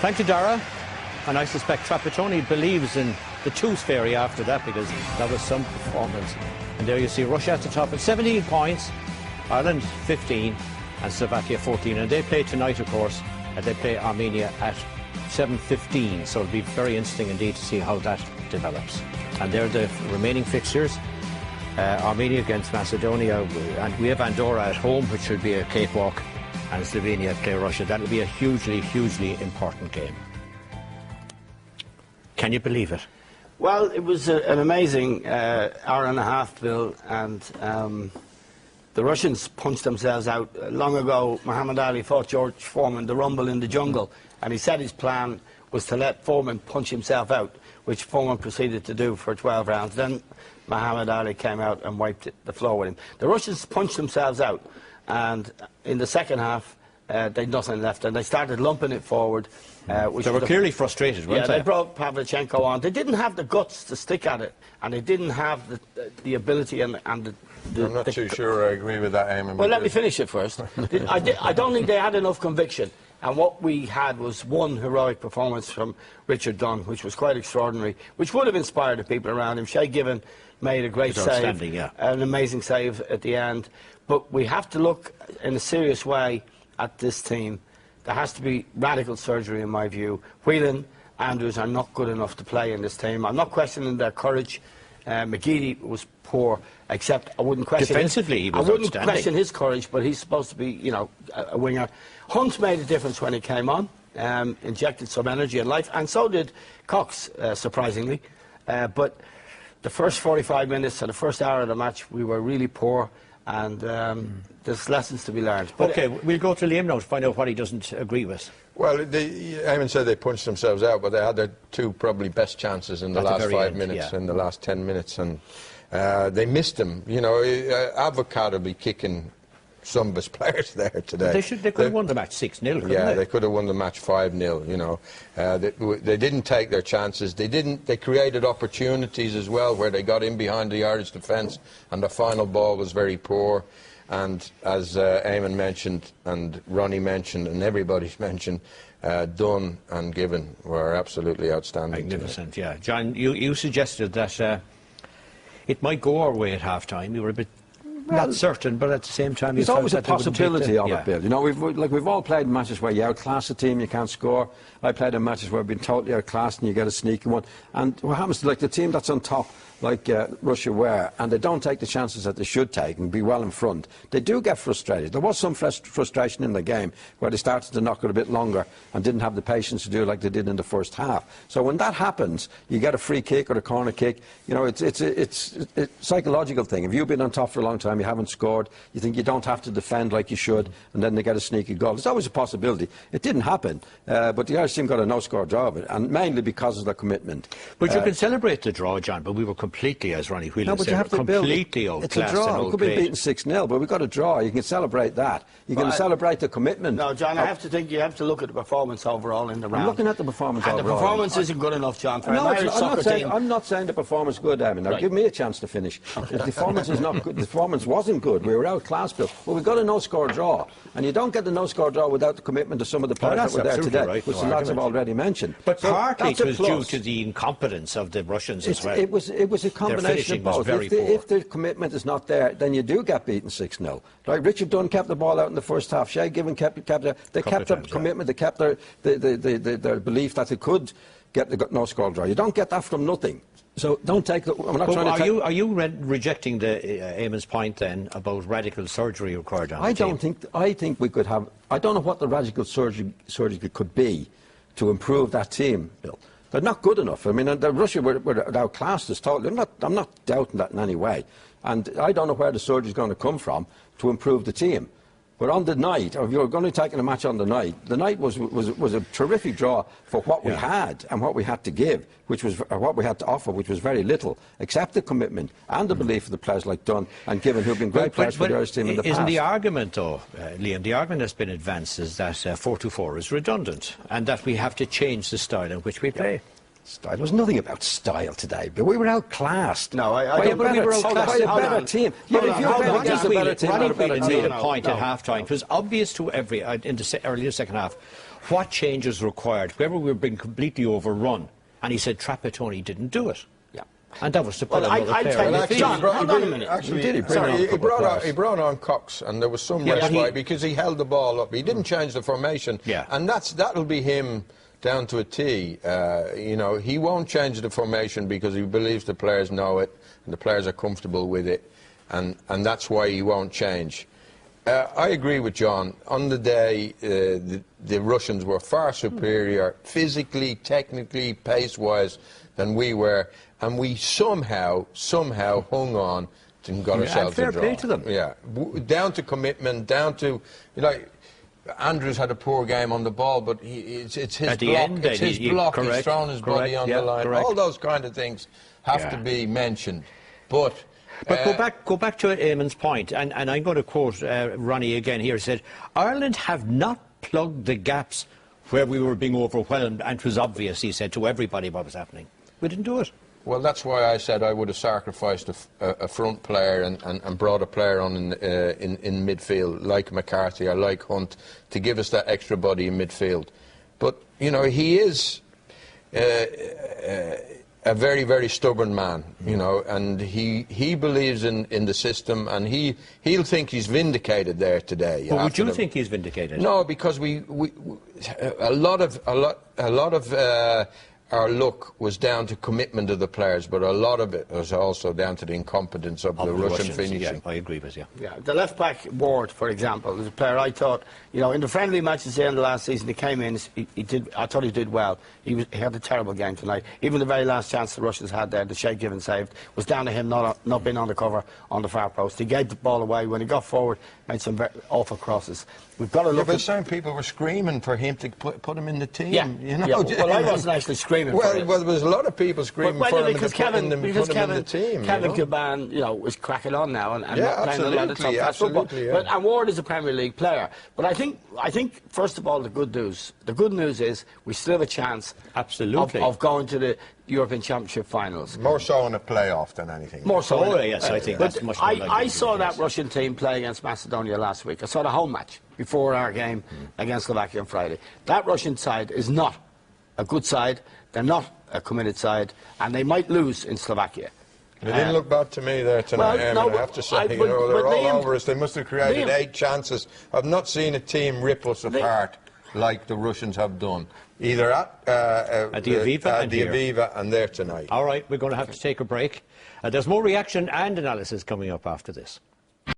Thank you, Dara. And I suspect Trapattoni believes in the tooth fairy after that, because that was some performance. And there you see Russia at the top at 17 points, Ireland 15, and Slovakia 14. And they play tonight, of course, and they play Armenia at 7:15. So it'll be very interesting indeed to see how that develops. And they're the remaining fixtures. Armenia against Macedonia, and we have Andorra at home, which should be a cakewalk, and Slovenia play Russia. That'll be a hugely, hugely important game. Can you believe it? Well, it was an amazing hour and a half, Bill, and the Russians punched themselves out. Long ago, Muhammad Ali fought George Foreman, the rumble in the jungle, and he said his plan was to let Foreman punch himself out, which Foreman proceeded to do for 12 rounds. Then Muhammad Ali came out and wiped the floor with him. The Russians punched themselves out, and in the second half, they'd nothing left, and they started lumping it forward. They were clearly frustrated, weren't they? Yeah, they brought Pavlichenko on. They didn't have the guts to stick at it, and they didn't have the ability and the I'm not too sure I agree with that, Eamon. Well, let me finish it first. I don't think they had enough conviction. And what we had was one heroic performance from Richard Dunn, which was quite extraordinary, which would have inspired the people around him. Shay Given made a great save, yeah. An amazing save at the end. But we have to look in a serious way at this team. There has to be radical surgery, in my view. Whelan, Andrews are not good enough to play in this team. I'm not questioning their courage. McGeady was poor, except I wouldn't question defensively. He was I wouldn't question his courage, but he's supposed to be, you know, a winger. Hunt made a difference when he came on, injected some energy and life, and so did Cox, surprisingly. But the first 45 minutes and the first hour of the match, we were really poor, and there's lessons to be learned. But OK, we'll go to Liam now to find out what he doesn't agree with. Well, Eamon said they punched themselves out, but they had their two probably best chances in the last 5 minutes, in the last 10 minutes, and they missed them. You know, Advocat will be kicking some of his players there today. They could have won the match 6-0, couldn't they? Yeah, they could have won the match 5-0, you know. They didn't take their chances. They created opportunities as well, where they got in behind the Irish defence, and the final ball was very poor. And as Eamon mentioned, and Ronnie mentioned, and everybody's mentioned, Dunn and Given were absolutely outstanding. Magnificent, yeah. John, you suggested that it might go our way at half-time. You were a bit not certain, but at the same time, there's always a possibility of it, Bill. You know, we've all played matches where you outclass a team, you can't score. I played in matches where I've been totally outclassed and you get a sneaky one. And what happens to, like, the team that's on top, like Russia were, and they don't take the chances that they should take and be well in front, they do get frustrated. There was some frustration in the game where they started to knock it a bit longer and didn't have the patience to do it like they did in the first half. So when that happens, you get a free kick or a corner kick. You know, it's a psychological thing. If you've been on top for a long time, you haven't scored, you think you don't have to defend like you should, and then they get a sneaky goal. There's always a possibility. It didn't happen, but the Irish team got a no-score draw of it, and mainly because of their commitment. But you can celebrate the draw, John, but we were completely, as Ronnie Whelan said, completely outclassed. It's a draw. It could be beaten 6-0, but we've got a draw. You can celebrate that. You can celebrate the commitment. No, John, I have to think you have to look at the performance overall in the round. I'm looking at the performance overall. And the performance isn't good enough, John, for an Irish soccer team. I'm not saying the performance is good, Eamon. Now, give me a chance to finish. The performance is not good. The performance wasn't good. We were outclassed, Bill. But we got a no-score draw. And you don't get the no-score draw without the commitment of some of the players that were there today, which the lads have already mentioned. But partly it was due to the incompetence of the Russians as well. It was a combination of both. If the commitment is not there, then you do get beaten 6-0. Like Richard Dunn kept the ball out in the first half. Shay Given kept they kept their commitment. They kept their belief that they could get the no-score draw. You don't get that from nothing. So don't take the. I'm not trying to. Are you rejecting the Eamon's point then about radical surgery required on the team? I think we could have. I don't know what the radical surgery could be to improve that team, Bill. They're not good enough. I mean, Russia were outclassed us totally. I'm not doubting that in any way. And I don't know where the surgery is going to come from to improve the team. But on the night, if you're going to take a match on the night was a terrific draw for what we had and what we had to give, which was what we had to offer, which was very little, except the commitment and the belief of the players like Dunn and Given, who've been great players for the Irish team in the past. Isn't the argument, though, Liam, the argument that's been advanced is that 4-2-4 is redundant and that we have to change the style in which we play? Style. There was nothing about style today, but we were outclassed. No, we were outclassed by a better team. Ronnie Whelan made a point at half-time. It was obvious to early in the second half. what change is required wherever we're being completely overrun. And he said Trapattoni didn't do it. Yeah. And that was to put Well, another I'd player say on the that field. John, hold on a minute. Actually, he brought on Cox, and there was some Yeah, but respite because he held the ball up. He didn't change the formation, Yeah. and that'll be him down to a T. You know, he won't change the formation because he believes the players know it and the players are comfortable with it, and that's why he won't change. I agree with John. On the day, the Russians were far superior physically, technically, pace-wise than we were, and we somehow hung on and got ourselves fair a draw. play to them. Yeah, down to commitment, down to, you know, Andrews had a poor game on the ball, but it's his At the block. end, It's his block. correct, He's thrown his body on yeah, the line. correct. All those kind of things have to be mentioned. But go back to Eamon's point, and I'm going to quote Ronnie again here. He said, Ireland have not plugged the gaps where we were being overwhelmed, and it was obvious, he said, to everybody what was happening. We didn't do it. Well, that's why I said I would have sacrificed a front player and brought a player on in midfield, like McCarthy or like Hunt, to give us that extra body in midfield. But, you know, he is a very, very stubborn man, you know, and he believes in the system, and he'll think he's vindicated there today. But would you think he's vindicated? No, because a lot of our luck was down to commitment of the players, but a lot of it was also down to the incompetence of the Russian finishing. Yeah, I agree with you. Yeah, the left back Ward, for example, is a player I thought, you know, in the friendly matches at the end of last season, he came in, I thought he did well. He had a terrible game tonight. Even the very last chance the Russians had there, the Shea Given saved, was down to him not being on the cover on the far post. He gave the ball away. When he got forward, made some very awful crosses. We've got to look but at... some people were screaming for him to put him in the team. Yeah, you know? yeah, well, I wasn't actually screaming for him. Well, there was a lot of people screaming for him to put him in the team. Kevin you know? Caban, you know, is cracking on now and Yeah, not playing a lot of top-class football. yeah. And Ward is a Premier League player. But I think first of all, the good news is we still have a chance of going to the European Championship finals. More so in a playoff than anything. More so. Oh, yes, I think that's much more likely. I saw that Russian team play against Macedonia last week. I saw the home match before our game against Slovakia on Friday. That Russian side is not a good side. They're not a committed side, and they might lose in Slovakia. It didn't look bad to me there tonight, I have to say. They're all over us. They must have created 8 chances. I've not seen a team rip us apart like the Russians have done, either at the Aviva and there tonight. All right, we're going to have to take a break. There's more reaction and analysis coming up after this.